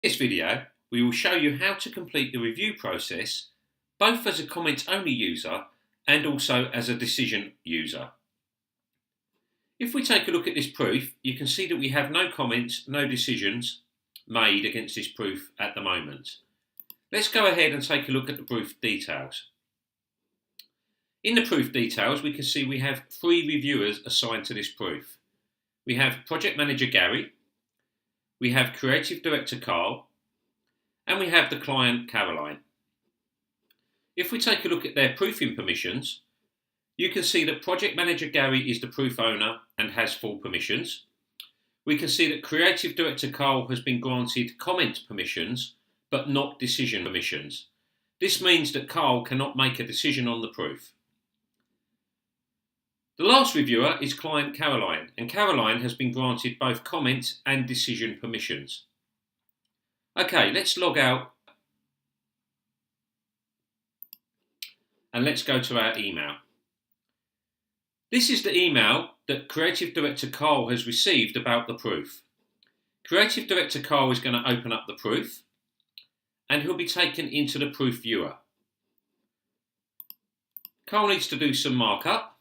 In this video, we will show you how to complete the review process, both as a comments-only user and also as a decision user. If we take a look at this proof, you can see that we have no comments, no decisions made against this proof at the moment. Let's go ahead and take a look at the proof details. In the proof details, we can see we have 3 reviewers assigned to this proof. We have Project Manager Gary, we have Creative Director Carl, and we have the client Caroline. If we take a look at their proofing permissions, you can see that Project Manager Gary is the proof owner and has full permissions. We can see that Creative Director Carl has been granted comment permissions, but not decision permissions. This means that Carl cannot make a decision on the proof. The last reviewer is client Caroline, and Caroline has been granted both comment and decision permissions. Okay, let's log out and let's go to our email. This is the email that Creative Director Carl has received about the proof. Creative Director Carl is going to open up the proof and he'll be taken into the proof viewer. Carl needs to do some markup.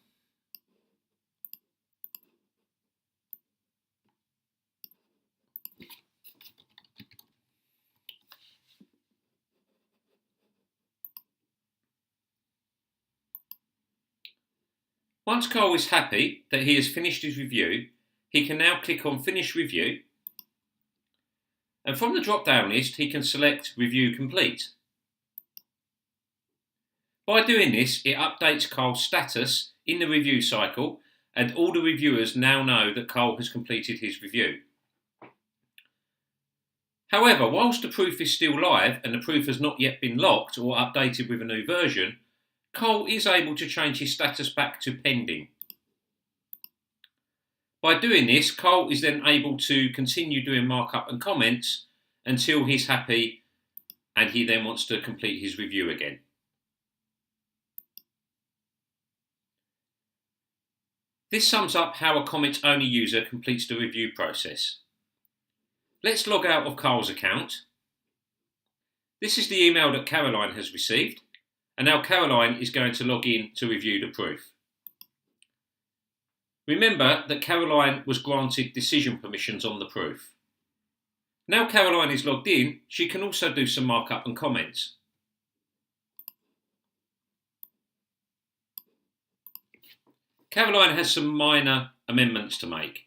Once Carl is happy that he has finished his review, he can now click on Finish Review, and from the drop-down list he can select Review Complete. By doing this, it updates Carl's status in the review cycle, and all the reviewers now know that Carl has completed his review. However, whilst the proof is still live and the proof has not yet been locked or updated with a new version, Carl is able to change his status back to pending. By doing this, Carl is then able to continue doing markup and comments until he's happy and he then wants to complete his review again. This sums up how a comments-only user completes the review process. Let's log out of Carl's account. This is the email that Caroline has received. And now Caroline is going to log in to review the proof. Remember that Caroline was granted decision permissions on the proof. Now Caroline is logged in, she can also do some markup and comments. Caroline has some minor amendments to make.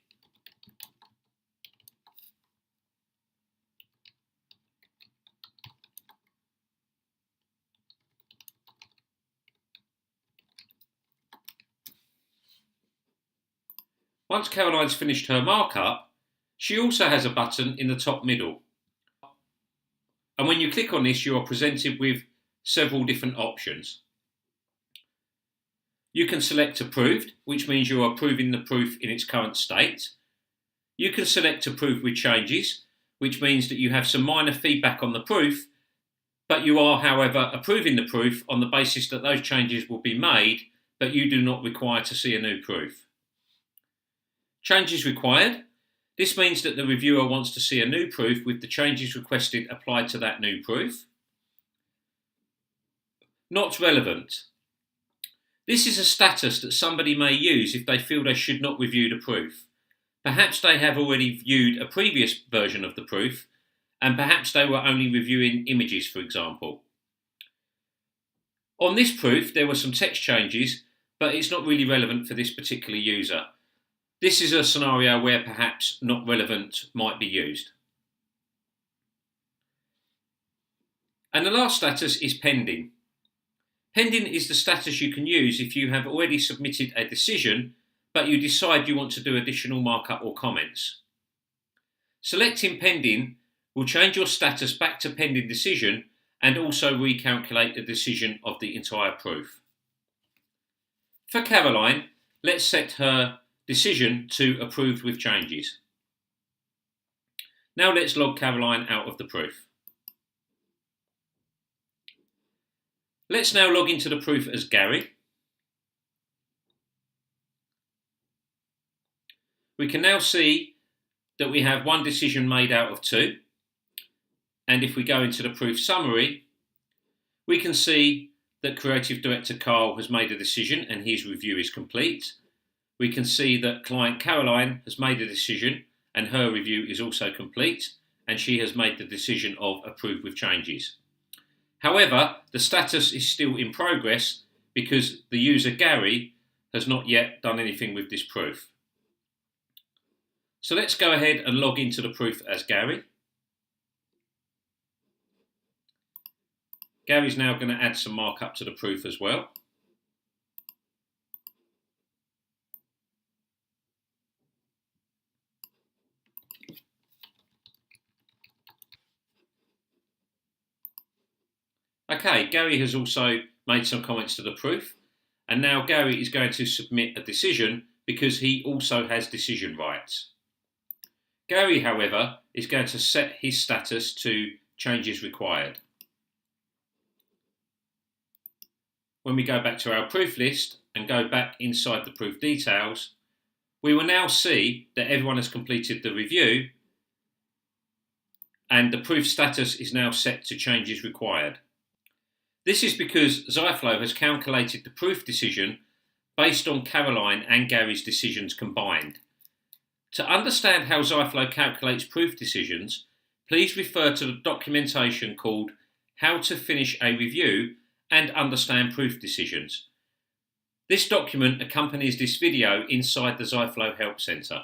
Once Caroline's finished her markup, she also has a button in the top middle. And when you click on this, you are presented with several different options. You can select Approved, which means you are approving the proof in its current state. You can select Approve with changes, which means that you have some minor feedback on the proof, but you are, however, approving the proof on the basis that those changes will be made, but you do not require to see a new proof. Changes required. This means that the reviewer wants to see a new proof with the changes requested applied to that new proof. Not relevant. This is a status that somebody may use if they feel they should not review the proof. Perhaps they have already viewed a previous version of the proof, and perhaps they were only reviewing images, for example. On this proof, there were some text changes, but it's not really relevant for this particular user. This is a scenario where perhaps not relevant might be used. And the last status is pending. Pending is the status you can use if you have already submitted a decision, but you decide you want to do additional markup or comments. Selecting pending will change your status back to pending decision and also recalculate the decision of the entire proof. For Caroline, let's set her decision to Approved with changes. Now let's log Caroline out of the proof. Let's now log into the proof as Gary. We can now see that we have one decision made out of 2. and if we go into the proof summary, we can see that Creative Director Carl has made a decision and his review is complete. We can see that client Caroline has made a decision and her review is also complete, and she has made the decision of approve with changes. However, the status is still in progress because the user Gary has not yet done anything with this proof. So let's go ahead and log into the proof as Gary. Gary's now going to add some markup to the proof as well. Okay, Gary has also made some comments to the proof, and now Gary is going to submit a decision because he also has decision rights. Gary, however, is going to set his status to changes required. When we go back to our proof list and go back inside the proof details, we will now see that everyone has completed the review and the proof status is now set to changes required. This is because Ziflow has calculated the proof decision based on Caroline and Gary's decisions combined. To understand how Ziflow calculates proof decisions, please refer to the documentation called How to Finish a Review and Understand Proof Decisions. This document accompanies this video inside the Ziflow Help Center.